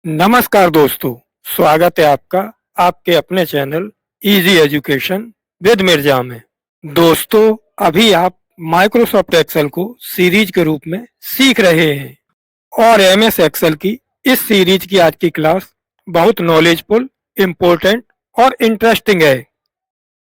नमस्कार दोस्तों, स्वागत है आपका आपके अपने channel easy education with Mirza में। दोस्तों, अभी आप माइक्रोसॉफ्ट एक्सेल को सीरीज के रूप में सीख रहे हैं और एमएस एक्सेल की इस सीरीज की आज की क्लास बहुत नॉलेजफुल, इम्पोर्टेंट और इंटरेस्टिंग है,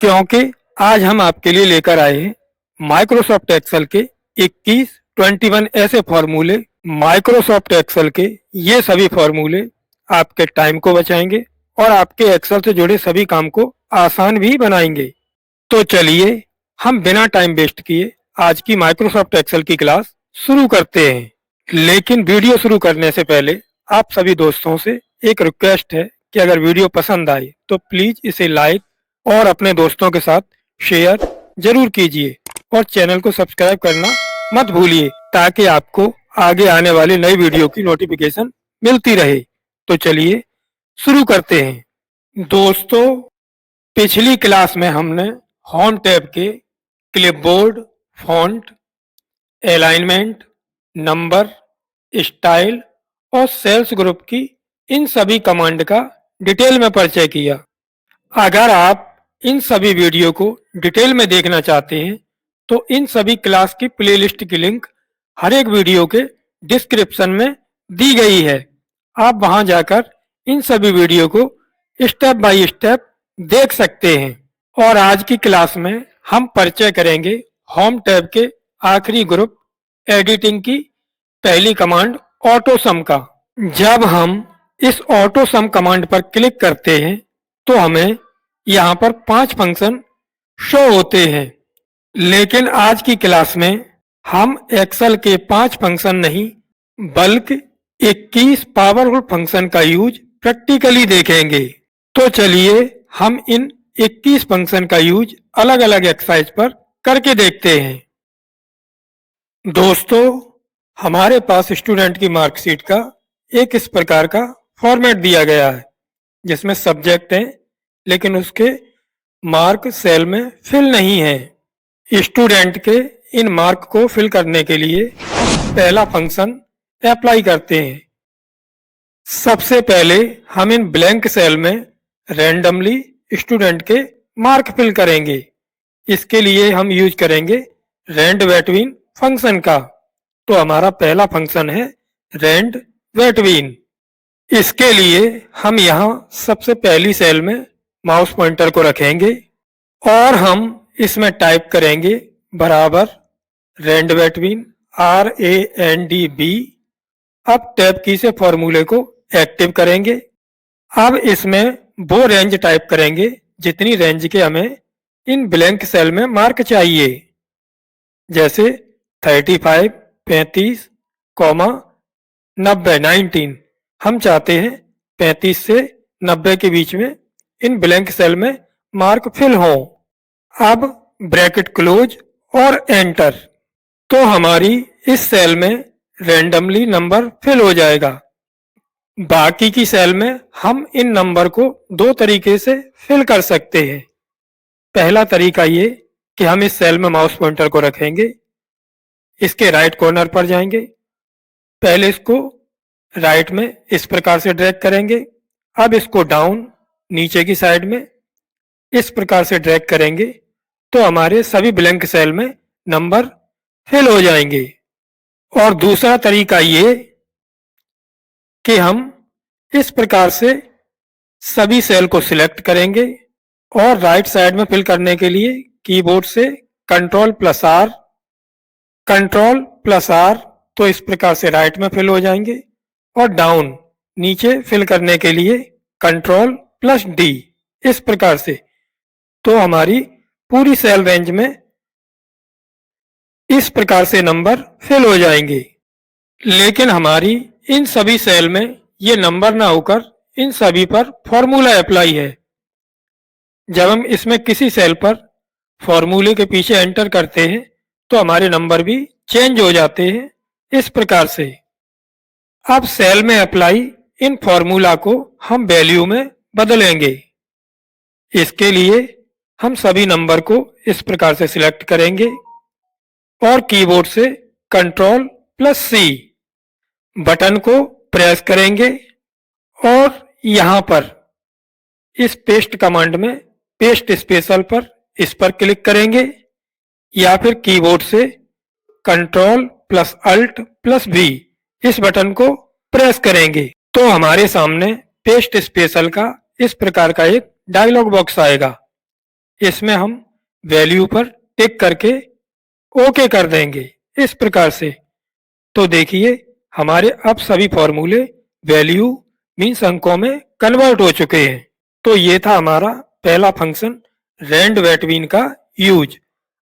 क्योंकि आज हम आपके लिए लेकर आए हैं माइक्रोसॉफ्ट एक्सेल के 21 ऐसे फॉर्मूले। माइक्रोसॉफ्ट एक्सेल के ये सभी फॉर्मूले आपके टाइम को बचाएंगे और आपके एक्सेल से जुड़े सभी काम को आसान भी बनाएंगे। तो चलिए हम बिना टाइम वेस्ट किए आज की माइक्रोसॉफ्ट एक्सेल की क्लास शुरू करते हैं। लेकिन वीडियो शुरू करने से पहले आप सभी दोस्तों से एक रिक्वेस्ट है कि अगर वीडियो पसंद आए तो प्लीज इसे लाइक और अपने दोस्तों के साथ शेयर जरूर कीजिए और चैनल को सब्सक्राइब करना मत भूलिए, ताकि आपको आगे आने वाली नई वीडियो की नोटिफिकेशन मिलती रहे। तो चलिए शुरू करते हैं। दोस्तों, पिछली क्लास में हमने होम टैब के clipboard, font, alignment, number, style और सेल्स ग्रुप की इन सभी कमांड का डिटेल में परिचय किया। अगर आप इन सभी वीडियो को डिटेल में देखना चाहते हैं तो इन सभी क्लास की प्लेलिस्ट की लिंक हर एक वीडियो के डिस्क्रिप्शन में दी गई है। आप वहां जाकर इन सभी वीडियो को स्टेप बाय स्टेप देख सकते हैं। और आज की क्लास में हम परिचय करेंगे होम टैब के आखिरी ग्रुप एडिटिंग की पहली कमांड ऑटो सम का। जब हम इस ऑटो सम कमांड पर क्लिक करते हैं तो हमें यहाँ पर 5 फंक्शन शो होते हैं, लेकिन आज की क्लास में हम एक्सेल के 5 फंक्शन नहीं बल्कि 21 पावरफुल फंक्शन का यूज प्रैक्टिकली देखेंगे। तो चलिए हम इन 21 फंक्शन का यूज अलग अलग एक्सरसाइज पर करके देखते हैं। दोस्तों, हमारे पास स्टूडेंट की मार्कशीट का एक इस प्रकार का फॉर्मेट दिया गया है, जिसमें सब्जेक्ट है लेकिन उसके मार्क सेल में फिल नहीं है। स्टूडेंट के इन मार्क को फिल करने के लिए पहला फंक्शन अप्लाई करते हैं। सबसे पहले हम इन ब्लैंक सेल में रैंडमली स्टूडेंट के मार्क फिल करेंगे। इसके लिए हम यूज करेंगे रैंड वेटवीन फंक्शन का। तो हमारा पहला फंक्शन है रैंड वेटवीन। इसके लिए हम यहाँ सबसे पहली सेल में माउस पॉइंटर को रखेंगे और हम इसमें टाइप करेंगे बराबर रैंड वेटवीन RANDB। अब टैब की से फॉर्मूले को एक्टिव करेंगे। अब इसमें वो रेंज टाइप करेंगे जितनी रेंज के हमें इन ब्लैंक सेल में मार्क चाहिए, जैसे 35, 35, 90, 19। हम चाहते हैं 35 से 90 के बीच में इन ब्लैंक सेल में मार्क फिल हो। अब ब्रैकेट क्लोज और एंटर। तो हमारी इस सेल में रैंडमली नंबर फिल हो जाएगा। बाकी की सेल में हम इन नंबर को दो तरीके से फिल कर सकते हैं। पहला तरीका ये कि हम इस सेल में माउस पॉइंटर को रखेंगे, इसके राइट कॉर्नर पर जाएंगे, पहले इसको राइट में इस प्रकार से ड्रैग करेंगे। अब इसको डाउन नीचे की साइड में इस प्रकार से ड्रैग करेंगे तो हमारे सभी ब्लैंक सेल में नंबर फिल हो जाएंगे। और दूसरा तरीका ये कि हम इस प्रकार से सभी सेल को सिलेक्ट करेंगे और राइट साइड में फिल करने के लिए कीबोर्ड से कंट्रोल+R, कंट्रोल+R, तो इस प्रकार से राइट में फिल हो जाएंगे। और डाउन नीचे फिल करने के लिए कंट्रोल+D, इस प्रकार से। तो हमारी पूरी सेल रेंज में इस प्रकार से नंबर फिल हो जाएंगे। लेकिन हमारी इन सभी सेल में ये नंबर ना होकर इन सभी पर फॉर्मूला अप्लाई है। जब हम इसमें किसी सेल पर फॉर्मूले के पीछे एंटर करते हैं तो हमारे नंबर भी चेंज हो जाते हैं, इस प्रकार से। अब सेल में अप्लाई इन फॉर्मूला को हम वैल्यू में बदलेंगे। इसके लिए हम सभी नंबर को इस प्रकार से सिलेक्ट करेंगे और कीबोर्ड से कंट्रोल+C बटन को प्रेस करेंगे और यहाँ पर इस पेस्ट कमांड में पेस्ट स्पेशल पर इस पर क्लिक करेंगे या फिर कीबोर्ड से control plus alt plus V इस बटन को प्रेस करेंगे तो हमारे सामने पेस्ट स्पेशल का इस प्रकार का एक डायलॉग बॉक्स आएगा। इसमें हम वैल्यू पर टिक करके ओके कर देंगे इस प्रकार से। तो देखिए हमारे अब सभी फॉर्मूले वैल्यू मीन्स अंकों में कन्वर्ट हो चुके हैं। तो ये था हमारा पहला फंक्शन रैंड वेटवीन का यूज।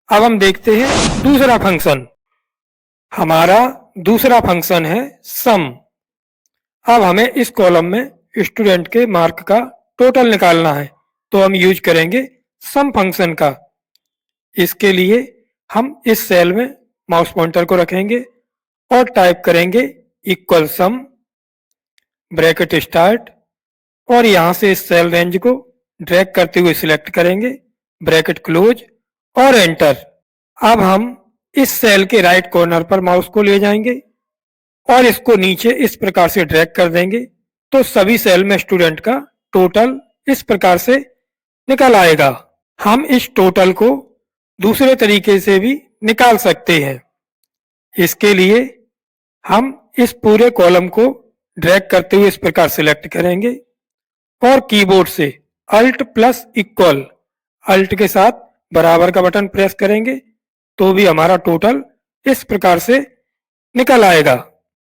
अब हम देखते हैं दूसरा फंक्शन। हमारा दूसरा फंक्शन है सम। अब हमें इस कॉलम में स्टूडेंट के मार्क का टोटल निकालना है तो हम यूज करेंगे सम फंक्शन का। इसके लिए हम इस सेल में माउस पॉइंटर को रखेंगे और टाइप करेंगे इक्वल सम ब्रैकेट स्टार्ट और यहां से इस सेल रेंज को ड्रैग करते हुए सिलेक्ट करेंगे ब्रैकेट क्लोज और एंटर। अब हम इस सेल के राइट कॉर्नर पर माउस को ले जाएंगे और इसको नीचे इस प्रकार से ड्रैग कर देंगे तो सभी सेल में स्टूडेंट का टोटल इस प्रकार से निकल आएगा। हम इस टोटल को दूसरे तरीके से भी निकाल सकते हैं। इसके लिए हम इस पूरे कॉलम को ड्रैग करते हुए इस प्रकार सिलेक्ट करेंगे और कीबोर्ड से अल्ट प्लस इक्वल अल्ट के साथ बराबर का बटन प्रेस करेंगे तो भी हमारा टोटल इस प्रकार से निकल आएगा।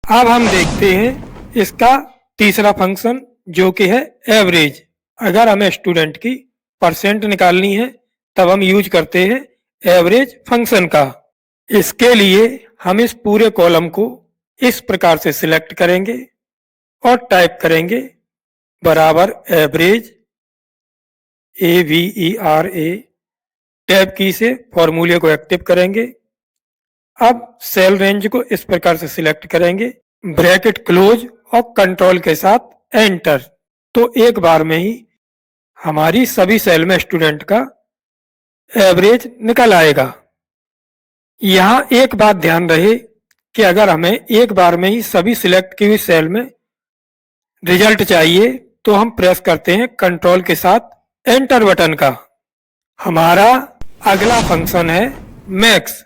अब हम देखते हैं इसका तीसरा फंक्शन जो कि है एवरेज। अगर हमें स्टूडेंट की परसेंट निकालनी है तब हम यूज करते हैं एवरेज फंक्शन का। इसके लिए हम इस पूरे कॉलम को इस प्रकार से सिलेक्ट करेंगे और टाइप करेंगे बराबर एवरेज AVERA टैब की से फॉर्मूले को एक्टिव करेंगे। अब सेल रेंज को इस प्रकार से सिलेक्ट करेंगे ब्रैकेट क्लोज और कंट्रोल के साथ एंटर। तो एक बार में ही हमारी सभी सेल में स्टूडेंट का एवरेज निकल आएगा। यहाँ एक बात ध्यान रहे कि अगर हमें एक बार में ही सभी सिलेक्ट की हुई सेल में रिजल्ट चाहिए तो हम प्रेस करते हैं कंट्रोल के साथ एंटर बटन का। हमारा अगला फंक्शन है मैक्स।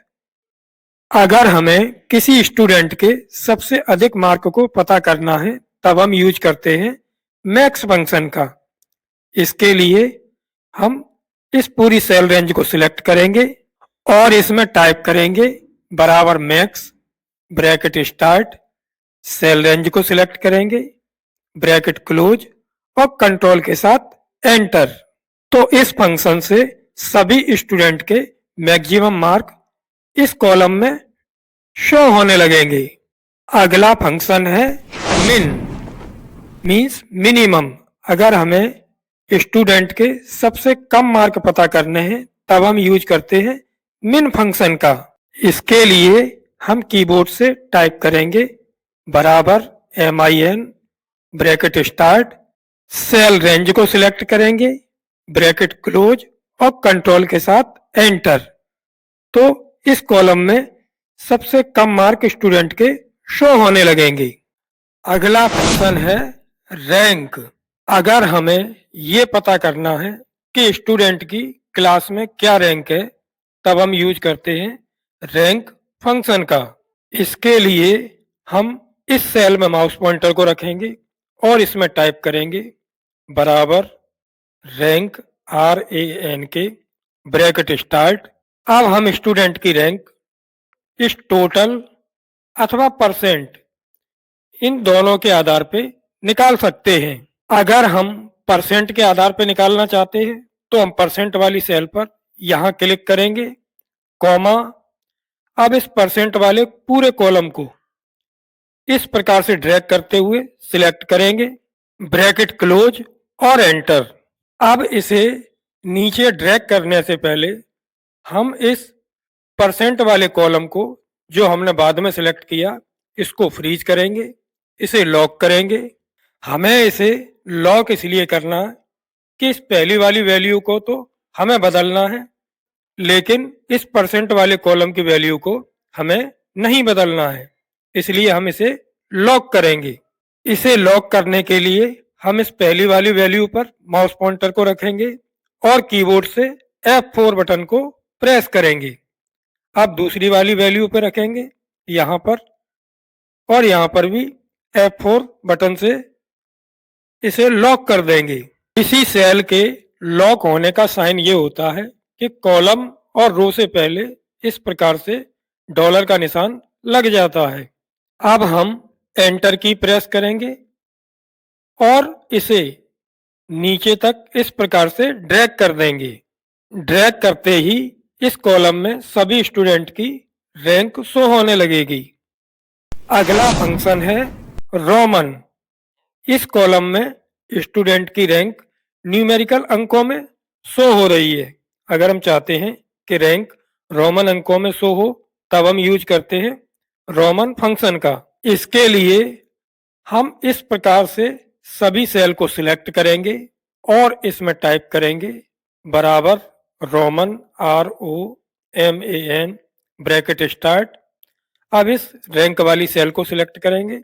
अगर हमें किसी स्टूडेंट के सबसे अधिक मार्क को पता करना है तब हम यूज करते हैं मैक्स फंक्शन का। इसके लिए हम इस पूरी सेल रेंज को सिलेक्ट करेंगे और इसमें टाइप करेंगे बराबर max bracket start cell range को सिलेक्ट करेंगे ब्रैकेट क्लोज और कंट्रोल के साथ एंटर। तो इस फंक्शन से सभी स्टूडेंट के मैक्सिमम मार्क इस कॉलम में शो होने लगेंगे। अगला फंक्शन है मिन मीन्स मिनिमम। अगर हमें स्टूडेंट के सबसे कम मार्क पता करने हैं तब हम यूज करते हैं मिन फंक्शन का। इसके लिए हम कीबोर्ड से टाइप करेंगे बराबर MIN bracket start cell range को सिलेक्ट करेंगे ब्रैकेट क्लोज और कंट्रोल के साथ एंटर। तो इस कॉलम में सबसे कम मार्क स्टूडेंट के शो होने लगेंगे। अगला फंक्शन है रैंक। अगर हमें ये पता करना है कि स्टूडेंट की क्लास में क्या रैंक है तब हम यूज करते हैं रैंक फंक्शन का। इसके लिए हम इस सेल में माउस पॉइंटर को रखेंगे और इसमें टाइप करेंगे बराबर रैंक RANK ब्रैकेट स्टार्ट। अब हम स्टूडेंट की रैंक इस टोटल अथवा परसेंट इन दोनों के आधार पे निकाल सकते हैं। अगर हम परसेंट के आधार पे निकालना चाहते हैं तो हम परसेंट वाली सेल पर यहाँ क्लिक करेंगे कॉमा। अब इस परसेंट वाले पूरे कॉलम को इस प्रकार से ड्रैग करते हुए सिलेक्ट करेंगे ब्रैकेट क्लोज और एंटर। अब इसे नीचे ड्रैग करने से पहले हम इस परसेंट वाले कॉलम को जो हमने बाद में सिलेक्ट किया इसको फ्रीज करेंगे, इसे लॉक करेंगे। हमें इसे लॉक इसलिए करना है कि इस पहली वाली वैल्यू को तो हमें बदलना है लेकिन इस परसेंट वाले कॉलम की वैल्यू को हमें नहीं बदलना है, इसलिए हम इसे लॉक करेंगे। इसे लॉक करने के लिए हम इस पहली वाली वैल्यू पर माउस पॉइंटर को रखेंगे और कीबोर्ड से F4 बटन को प्रेस करेंगे। अब दूसरी वाली वैल्यू पर रखेंगे यहाँ पर, और यहाँ पर भी F4 बटन से इसे लॉक कर देंगे। इसी सेल के लॉक होने का साइन ये होता है कि कॉलम और रो से पहले इस प्रकार से डॉलर का निशान लग जाता है। अब हम एंटर की प्रेस करेंगे और इसे नीचे तक इस प्रकार से ड्रैग कर देंगे। ड्रैग करते ही इस कॉलम में सभी स्टूडेंट की रैंक शो होने लगेगी। अगला फंक्शन है रोमन। इस कॉलम में स्टूडेंट की रैंक न्यूमेरिकल अंकों में शो हो रही है। अगर हम चाहते हैं कि रैंक रोमन अंकों में शो हो तब हम यूज करते हैं रोमन फंक्शन का। इसके लिए हम इस प्रकार से सभी सेल को सिलेक्ट करेंगे और इसमें टाइप करेंगे बराबर रोमन ROMAN ब्रैकेट स्टार्ट। अब इस रैंक वाली सेल को सिलेक्ट करेंगे,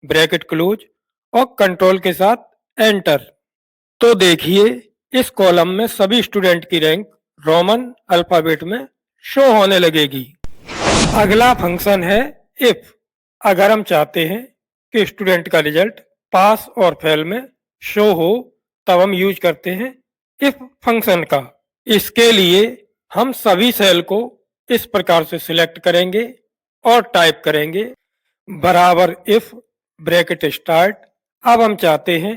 ब्रैकेट क्लोज और कंट्रोल के साथ एंटर। तो देखिए इस कॉलम में सभी स्टूडेंट की रैंक रोमन अल्फाबेट में शो होने लगेगी। अगला फंक्शन है इफ। अगर हम चाहते हैं कि स्टूडेंट का रिजल्ट पास और फेल में शो हो तब हम यूज करते हैं इफ फंक्शन का। इसके लिए हम सभी सेल को इस प्रकार से सिलेक्ट करेंगे और टाइप करेंगे बराबर इफ ब्रैकेट स्टार्ट। अब हम चाहते हैं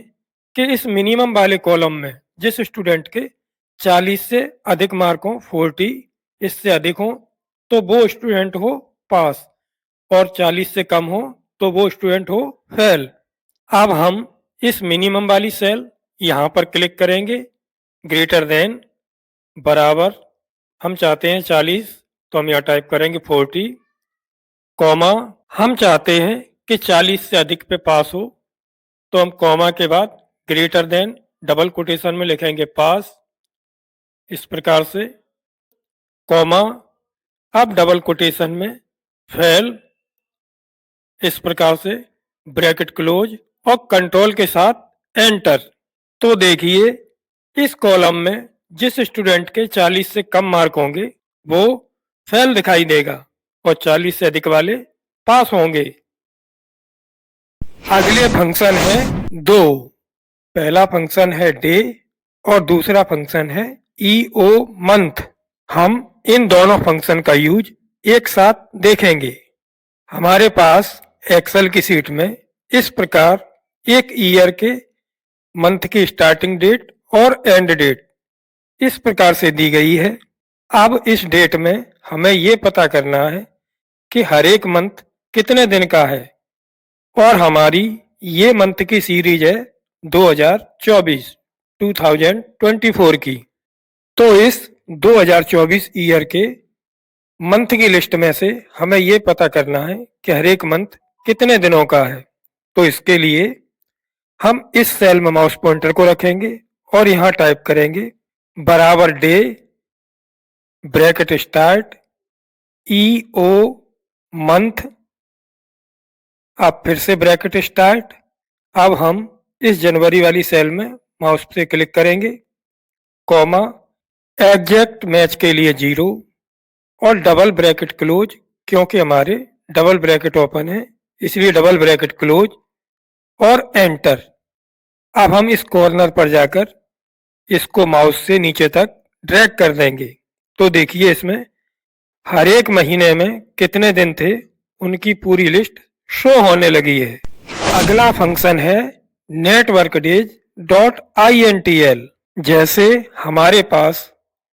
कि इस मिनिमम वाले कॉलम में जिस स्टूडेंट के 40 से अधिक मार्क हो, 40 इससे अधिक हो तो वो स्टूडेंट हो पास और 40 से कम हो तो वो स्टूडेंट हो फेल। अब हम इस मिनिमम वाली सेल यहाँ पर क्लिक करेंगे, ग्रेटर देन बराबर हम चाहते हैं 40 तो हम यहाँ टाइप करेंगे 40, कॉमा हम चाहते हैं कि 40 से अधिक पे पास हो तो हम कॉमा के बाद ग्रेटर देन डबल कोटेशन में लिखेंगे पास, इस प्रकार से, कॉमा अब डबल कोटेशन में फेल, इस प्रकार से, ब्रैकेट क्लोज और कंट्रोल के साथ एंटर। तो देखिए इस कॉलम में जिस स्टूडेंट के 40 से कम मार्क होंगे वो फेल दिखाई देगा और 40 से अधिक वाले पास होंगे। अगले फंक्शन है दो। पहला फंक्शन है डे और दूसरा फंक्शन है EO मंथ। हम इन दोनों फंक्शन का यूज एक साथ देखेंगे। हमारे पास एक्सेल की शीट में इस प्रकार एक ईयर के मंथ की स्टार्टिंग डेट और एंड डेट इस प्रकार से दी गई है। अब इस डेट में हमें ये पता करना है कि हर एक मंथ कितने दिन का है और हमारी ये मंथ की सीरीज है 2024 की। तो इस 2024 ईयर के मंथ की लिस्ट में से हमें ये पता करना है कि हर एक मंथ कितने दिनों का है। तो इसके लिए हम इस सेल में माउस पॉइंटर को रखेंगे और यहाँ टाइप करेंगे बराबर day bracket start EO month. अब फिर से ब्रैकेट स्टार्ट। अब हम इस जनवरी वाली सेल में माउस से क्लिक करेंगे, कॉमा एग्जैक्ट मैच के लिए 0 और डबल ब्रैकेट क्लोज, क्योंकि हमारे डबल ब्रैकेट ओपन है इसलिए डबल ब्रैकेट क्लोज और एंटर। अब हम इस कॉर्नर पर जाकर इसको माउस से नीचे तक ड्रैग कर देंगे। तो देखिए इसमें हर एक महीने में कितने दिन थे उनकी पूरी लिस्ट शो होने लगी है। अगला फंक्शन है नेटवर्क डेज .intl। जैसे हमारे पास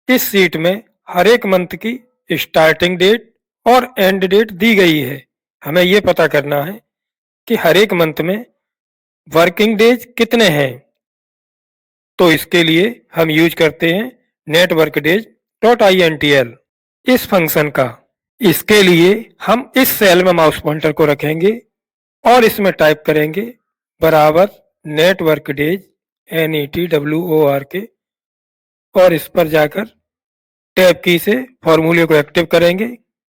इस शीट में हर एक मंथ की स्टार्टिंग डेट और एंड डेट दी गई है, हमें यह पता करना है कि हर एक मंथ में वर्किंग डेज कितने हैं। तो इसके लिए हम यूज करते हैं नेटवर्क डेज .intl इस फंक्शन का। इसके लिए हम इस सेल में माउस पॉइंटर को रखेंगे और इसमें टाइप करेंगे बराबर नेटवर्क डेज NETWORK और इस पर जाकर टैब की से फॉर्मूले को एक्टिव करेंगे।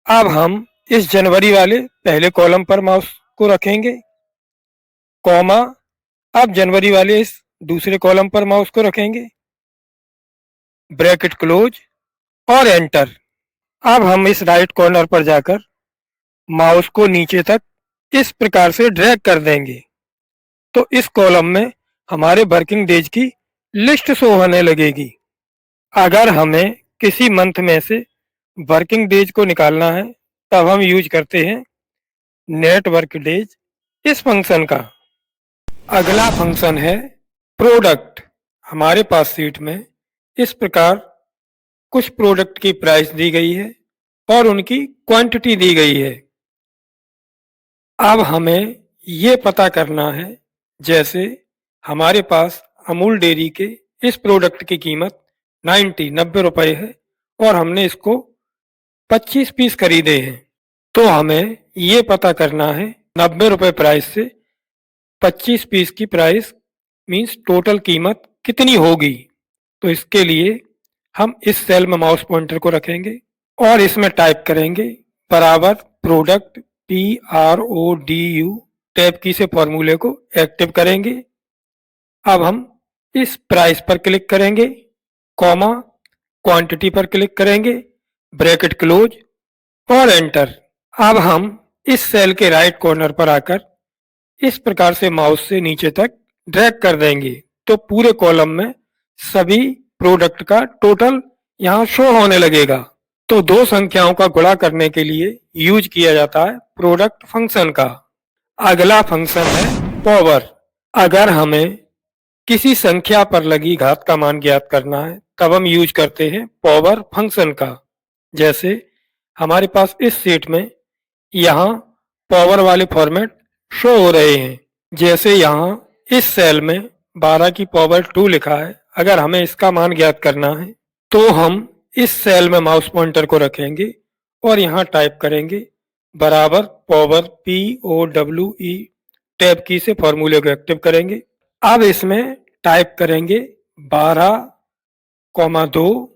अब हम इस जनवरी वाले पहले कॉलम पर माउस को रखेंगे, कॉमा अब जनवरी वाले इस दूसरे कॉलम पर माउस को रखेंगे, ब्रैकेट क्लोज और एंटर। अब हम इस राइट कॉर्नर पर जाकर माउस को नीचे तक इस प्रकार से ड्रैग कर देंगे, तो इस कॉलम में हमारे वर्किंग डेज की लिस्ट शो होने लगेगी। अगर हमें किसी मंथ में से वर्किंग डेज को निकालना है, तब हम यूज करते हैं नेट वर्क डेज इस फंक्शन का। अगला फंक्शन है प्रोडक्ट। हमारे पास सीट में इस प्रकार कुछ प्रोडक्ट की प्राइस दी गई है और उनकी क्वांटिटी दी गई है। अब हमें ये पता करना है, जैसे हमारे पास अमूल डेयरी के इस प्रोडक्ट की कीमत 90 रुपए है और हमने इसको 25 पीस खरीदे हैं, तो हमें ये पता करना है 90 रुपए प्राइस से 25 पीस की प्राइस मीन्स टोटल कीमत कितनी होगी। तो इसके लिए हम इस सेल में माउस पॉइंटर को रखेंगे और इसमें टाइप करेंगे बराबर प्रोडक्ट PRODU, टैब की से फॉर्मूले को एक्टिव करेंगे। अब हम इस प्राइस पर क्लिक करेंगे, कॉमा क्वांटिटी पर क्लिक करेंगे, ब्रैकेट क्लोज और एंटर। अब हम इस सेल के राइट कॉर्नर पर आकर इस प्रकार से माउस से नीचे तक ड्रैग कर देंगे, तो पूरे कॉलम में सभी प्रोडक्ट का टोटल यहाँ शो होने लगेगा। तो दो संख्याओं का गुणा करने के लिए यूज किया जाता है प्रोडक्ट फंक्शन का। अगला फंक्शन है पावर। अगर हमें किसी संख्या पर लगी घात का मान ज्ञात करना है, तब हम यूज करते हैं पावर फंक्शन का। जैसे हमारे पास इस सीट में यहाँ पावर वाले फॉर्मेट शो हो रहे हैं। जैसे यहाँ इस सेल में 12 की पावर 2 लिखा है। अगर हमें इसका मान ज्ञात करना है, तो हम इस सेल में माउस पॉइंटर को रखेंगे और यहाँ टाइप करेंगे बराबर पावर POWE, टैब की से फॉर्मूले को एक्टिव करेंगे। अब इसमें टाइप करेंगे 12,2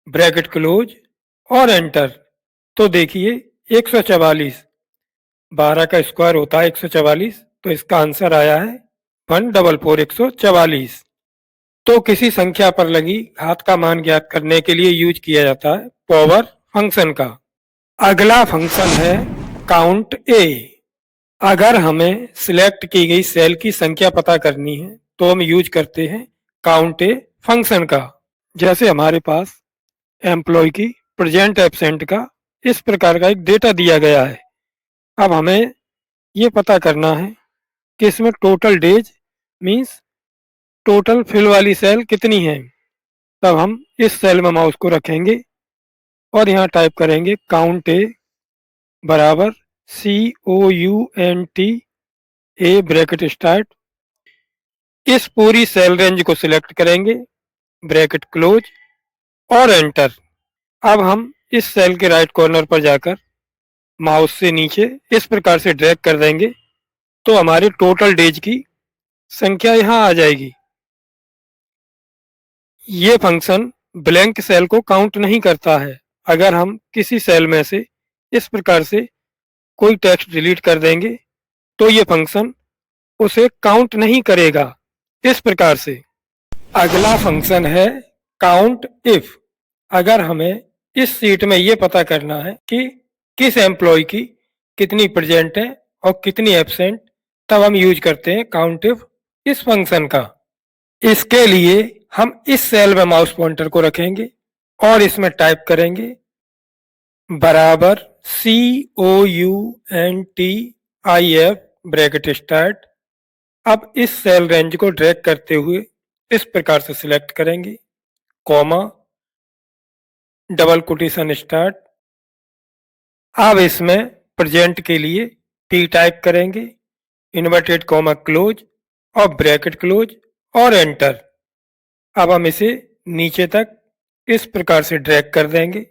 ब्रैकेट क्लोज और एंटर। तो देखिए 144, 12 का स्क्वायर होता है 144, तो इसका आंसर आया है 144, 144। तो किसी संख्या पर लगी घात का मान ज्ञात करने के लिए यूज किया जाता है पावर फंक्शन का। अगला फंक्शन है काउंट ए। अगर हमें सिलेक्ट की गई सेल की संख्या पता करनी है, तो हम यूज करते हैं काउंट ए फंक्शन का। जैसे हमारे पास एम्प्लॉय की प्रेजेंट एब्सेंट का इस प्रकार का एक डेटा दिया गया है। अब हमें ये पता करना है कि इसमें total days means total fill वाली सेल कितनी है। तब हम इस सेल में माउस को रखेंगे और यहाँ टाइप करेंगे काउंट ए बराबर COUNT A ब्रैकेट स्टार्ट। इस पूरी सेल रेंज को सिलेक्ट करेंगे, ब्रैकेट क्लोज और एंटर। अब हम इस सेल के राइट कॉर्नर पर जाकर माउस से नीचे इस प्रकार से ड्रैग कर देंगे, तो हमारे टोटल डेज की संख्या यहाँ आ जाएगी। ये फंक्शन ब्लैंक सेल को काउंट नहीं करता है। अगर हम किसी सेल में से इस प्रकार से कोई टेक्स्ट डिलीट कर देंगे, तो ये फंक्शन उसे काउंट नहीं करेगा इस प्रकार से। अगला फंक्शन है काउंट इफ। अगर हमें इस सीट में ये पता करना है कि किस एम्प्लॉय की कितनी प्रेजेंट है और कितनी एब्सेंट, तब हम यूज करते हैं काउंट इफ इस फंक्शन का। इसके लिए हम इस सेल में माउस पॉइंटर को रखेंगे और इसमें टाइप करेंगे बराबर COUNTIF ब्रैकेट स्टार्ट। अब इस सेल रेंज को ड्रैग करते हुए इस प्रकार से सिलेक्ट करेंगे, कॉमा डबल कोटेशन स्टार्ट। अब इसमें प्रेजेंट के लिए P टाइप करेंगे, इन्वर्टेड कॉमा क्लोज और ब्रैकेट क्लोज और एंटर। अब हम इसे नीचे तक इस प्रकार से ड्रैग कर देंगे,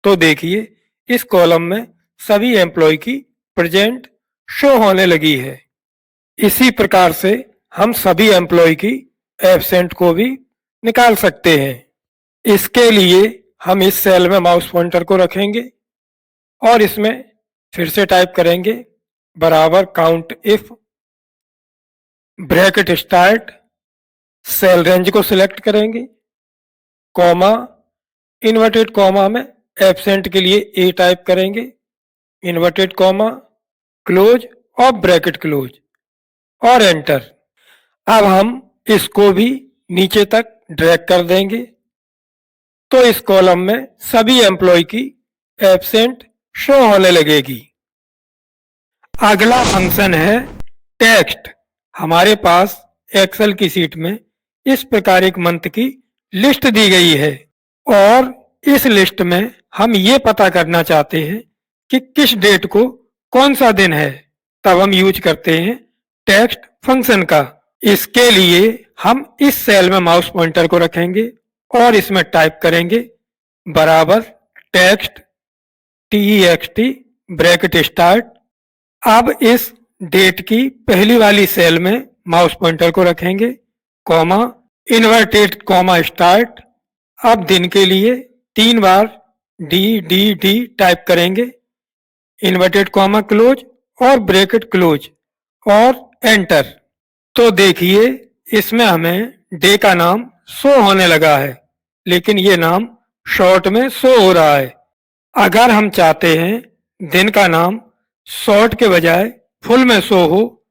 तो देखिए इस कॉलम में सभी एम्प्लॉय की प्रेजेंट शो होने लगी है। इसी प्रकार से हम सभी एम्प्लॉय की एब्सेंट को भी निकाल सकते हैं। इसके लिए हम इस सेल में माउस पॉइंटर को रखेंगे और इसमें फिर से टाइप करेंगे बराबर count if bracket start, cell range को सिलेक्ट करेंगे, कॉमा, इन्वर्टेड कॉमा में एब्सेंट के लिए ए टाइप करेंगे, इन्वर्टेड कॉमा, क्लोज और ब्रैकेट क्लोज और एंटर। अब हम इसको भी नीचे तक ड्रैग कर देंगे तो इस कॉलम में सभी एम्प्लॉय की एब्सेंट शो होने लगेगी। अगला फंक्शन है टेक्स्ट। हमारे पास एक्सेल की सीट में इस प्रकार एक मंथ की लिस्ट दी गई है और इस लिस्ट में हम ये पता करना चाहते हैं कि किस डेट को कौन सा दिन है, तब हम यूज करते हैं टेक्स्ट फंक्शन का। इसके लिए हम इस सेल में माउस पॉइंटर को रखेंगे और इसमें टाइप करेंगे बराबर टेक्स्ट TEXT ब्रैकेट स्टार्ट। अब इस डेट की पहली वाली सेल में माउस पॉइंटर को रखेंगे, कॉमा, इन्वर्टेड कॉमा स्टार्ट। अब दिन के लिए 3 बार D टाइप करेंगे, इन्वर्टेड कॉमा क्लोज और ब्रैकेट क्लोज और एंटर। तो देखिए इसमें हमें डे का नाम शो होने लगा है, लेकिन ये नाम शॉर्ट में शो हो रहा है। अगर हम चाहते हैं दिन का नाम शॉर्ट के बजाय फुल में शो हो,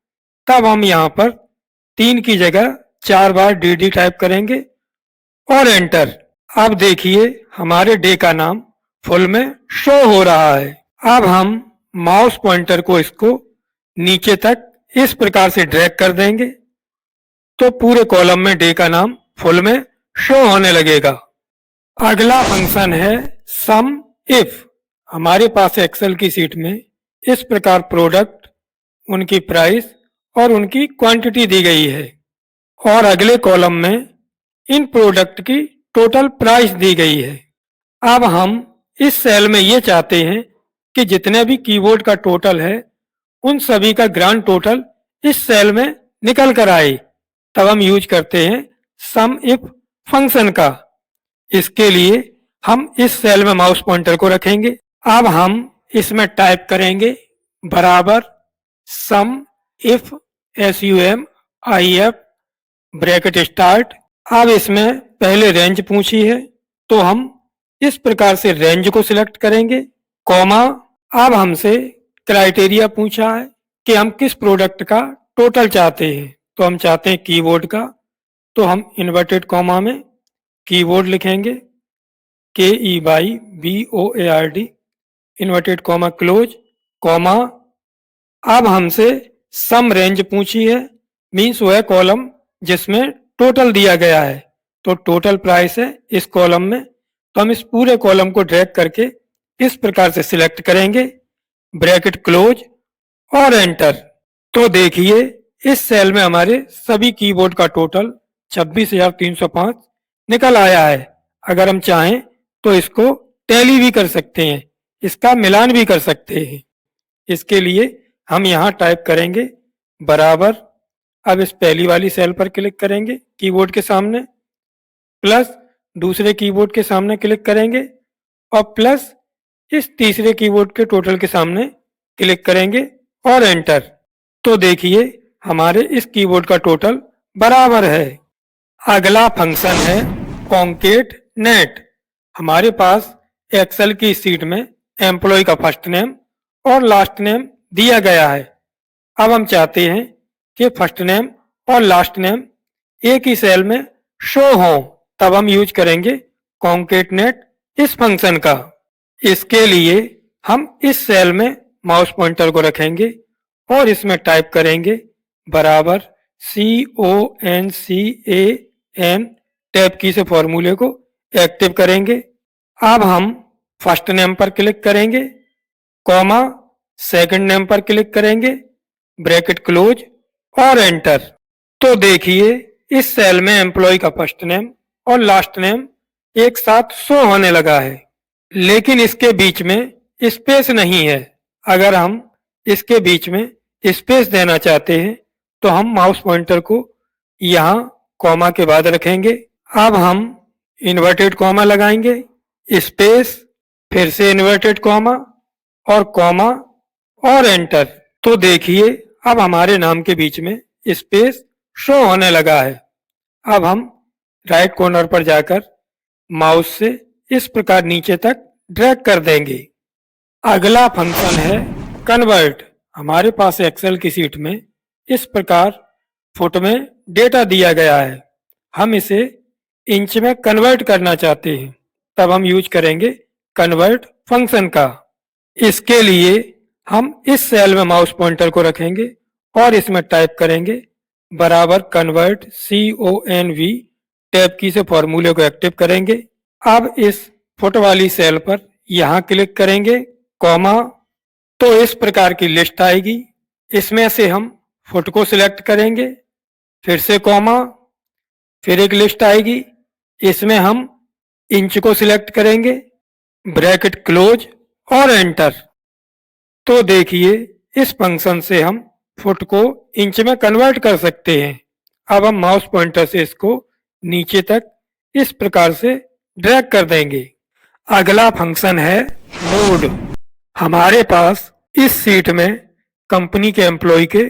तब हम यहाँ पर 3 की जगह 4 बार DD टाइप करेंगे और एंटर। अब देखिए हमारे डे का नाम फुल में शो हो रहा है। अब हम माउस पॉइंटर को इसको नीचे तक इस प्रकार से ड्रैग कर देंगे तो पूरे कॉलम में डे का नाम फुल में शो होने लगेगा। अगला फंक्शन है सम इफ। हमारे पास एक्सेल की सीट में इस प्रकार प्रोडक्ट, उनकी प्राइस और उनकी क्वांटिटी दी गई है और अगले कॉलम में इन प्रोडक्ट की टोटल प्राइस दी गई है। अब हम इस सेल में ये चाहते हैं कि जितने भी कीबोर्ड का टोटल है उन सभी का ग्रांड टोटल इस सेल में निकल कर आए, तब हम यूज करते हैं सम इफ फंक्शन का। इसके लिए हम इस सेल में माउस पॉइंटर को रखेंगे। अब हम इसमें टाइप करेंगे बराबर सम इफ SUMIF ब्रैकेट स्टार्ट। अब इसमें पहले रेंज पूछी है तो हम इस प्रकार से रेंज को सिलेक्ट करेंगे, कॉमा। अब हमसे क्राइटेरिया पूछा है कि हम किस प्रोडक्ट का टोटल चाहते हैं, तो हम चाहते हैं कीबोर्ड का, तो हम इन्वर्टेड कॉमा में कीबोर्ड लिखेंगे KEYBOARD inverted comma close, comma. अब हमसे सम रेंज पूछी है, मीन्स वह कॉलम जिसमें टोटल दिया गया है, तो टोटल प्राइस है इस कॉलम में, तो हम इस पूरे कॉलम को ड्रैग करके इस प्रकार से सिलेक्ट करेंगे, ब्रैकेट क्लोज और एंटर। तो देखिए इस सेल में हमारे सभी कीबोर्ड का टोटल 26,305 निकल आया है। अगर हम चाहें तो इसको टैली भी कर सकते हैं, इसका मिलान भी कर सकते हैं। इसके लिए हम यहाँ टाइप करेंगे बराबर, अब इस पहली वाली सेल पर क्लिक करेंगे कीबोर्ड के सामने, प्लस दूसरे कीबोर्ड के सामने क्लिक करेंगे और प्लस इस तीसरे कीबोर्ड के टोटल के सामने क्लिक करेंगे और एंटर। तो देखिए हमारे इस कीबोर्ड का टोटल बराबर है। अगला फंक्शन है कॉन्केट नेट। हमारे पास एक्सेल की सीट में एम्प्लॉय का फर्स्ट नेम और लास्ट नेम दिया गया है। अब हम चाहते हैं कि फर्स्ट नेम और लास्ट नेम एक ही सेल में शो हो, तब हम यूज करेंगे कॉन्केटनेट इस फंक्शन का। इसके लिए हम इस सेल में माउस पॉइंटर को रखेंगे और इसमें टाइप करेंगे बराबर CONCAN, टैब की से फॉर्मूले को एक्टिव करेंगे। अब हम फर्स्ट नेम पर क्लिक करेंगे, कॉमा, सेकंड नेम पर क्लिक करेंगे, ब्रैकेट क्लोज और एंटर। तो देखिए इस सेल में एम्प्लॉय का फर्स्ट नेम और लास्ट नेम एक साथ शो होने लगा है, लेकिन इसके बीच में स्पेस नहीं है। अगर हम इसके बीच में स्पेस देना चाहते हैं तो हम माउस पॉइंटर को यहाँ कॉमा के बाद रखेंगे। अब हम इन्वर्टेड कॉमा लगाएंगे, स्पेस, फिर से इन्वर्टेड कॉमा और एंटर। तो देखिए अब हमारे नाम के बीच में स्पेस शो होने लगा है। अब हम राइट कॉर्नर पर जाकर माउस से इस प्रकार नीचे तक ड्रैग कर देंगे। अगला फंक्शन है कन्वर्ट। हमारे पास एक्सेल की सीट में इस प्रकार फुट में डेटा दिया गया है, हम इसे इंच में कन्वर्ट करना चाहते हैं, तब हम यूज करेंगे कन्वर्ट फंक्शन का। इसके लिए हम इस सेल में माउस पॉइंटर को रखेंगे और इसमें टाइप करेंगे बराबर कन्वर्ट CONV, टैब की से फॉर्मूले को एक्टिव करेंगे। अब इस फुट वाली सेल पर यहां क्लिक करेंगे, कॉमा, तो इस प्रकार की लिस्ट आएगी। इसमें से हम फुट को सिलेक्ट करेंगे, फिर से कॉमा, फिर एक लिस्ट आएगी, इसमें हम इंच को सिलेक्ट करेंगे, ब्रैकेट क्लोज और एंटर। तो देखिए इस फंक्शन से हम फुट को इंच में कन्वर्ट कर सकते हैं। अब हम माउस पॉइंटर से इसको नीचे तक इस प्रकार से ड्रैग कर देंगे। अगला फंक्शन है मोड। हमारे पास इस सीट में कंपनी के एम्प्लॉय के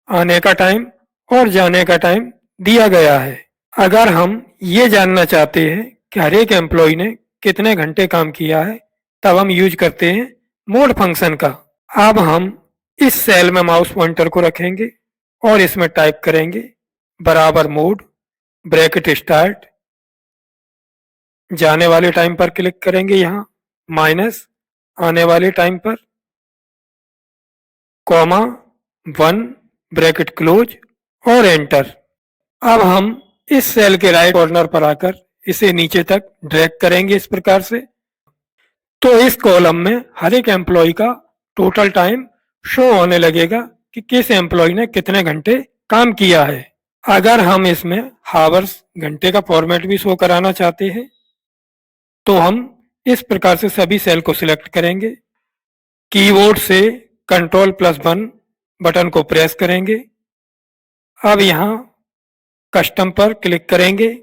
आने का टाइम और जाने का टाइम दिया गया है। अगर हम ये जानना चाहते हैं कि हर एक एम्प्लॉय ने कितने घंटे काम किया है, तब हम यूज करते हैं मोड फंक्शन का। अब हम इस सेल में माउस पॉइंटर को रखेंगे और इसमें टाइप करेंगे बराबर मोड, ब्रैकेट स्टार्ट, जाने वाले टाइम पर क्लिक करेंगे यहाँ, माइनस आने वाले टाइम पर, कॉमा 1, ब्रैकेट क्लोज और एंटर। अब हम इस सेल के राइट कॉर्नर पर आकर इसे नीचे तक ड्रैग करेंगे इस प्रकार से। तो इस कॉलम में हर एक एम्प्लॉय का टोटल टाइम शो होने लगेगा कि किस एम्प्लॉय ने कितने घंटे काम किया है। अगर हम इसमें हावर्स, घंटे का फॉर्मेट भी शो कराना चाहते हैं, तो हम इस प्रकार से सभी सेल को सिलेक्ट करेंगे, कीबोर्ड से Ctrl+1 बटन को प्रेस करेंगे। अब यहाँ कस्टम पर क्लिक करेंगे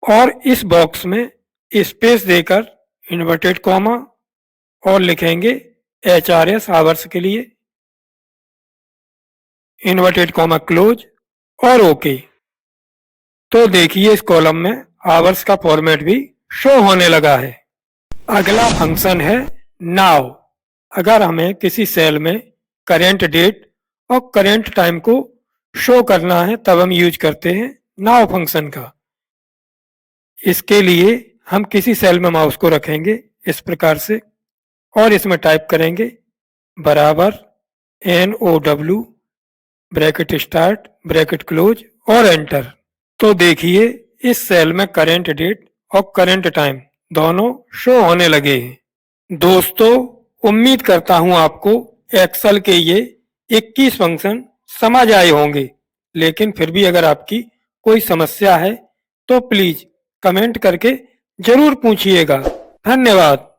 और इस बॉक्स में स्पेस देकर इन्वर्टेड कॉमा और लिखेंगे HRS आवर्स के लिए, इन्वर्टेड कॉमा क्लोज और ओके। तो देखिए इस कॉलम में आवर्स का फॉर्मेट भी शो होने लगा है। अगला फंक्शन है नाउ। अगर हमें किसी सेल में करेंट डेट और करेंट टाइम को शो करना है, तब हम यूज करते हैं नाउ फंक्शन का। इसके लिए हम किसी सेल में माउस को रखेंगे इस प्रकार से और इसमें टाइप करेंगे बराबर NOW, bracket start, bracket close और एंटर। तो देखिए इस सेल में करेंट डेट और करेंट टाइम दोनों शो होने लगे हैं। दोस्तों, उम्मीद करता हूं आपको एक्सेल के ये 21 फंक्शन समझ आए होंगे, लेकिन फिर भी अगर आपकी कोई समस्या है तो प्लीज कमेंट करके जरूर पूछिएगा। धन्यवाद।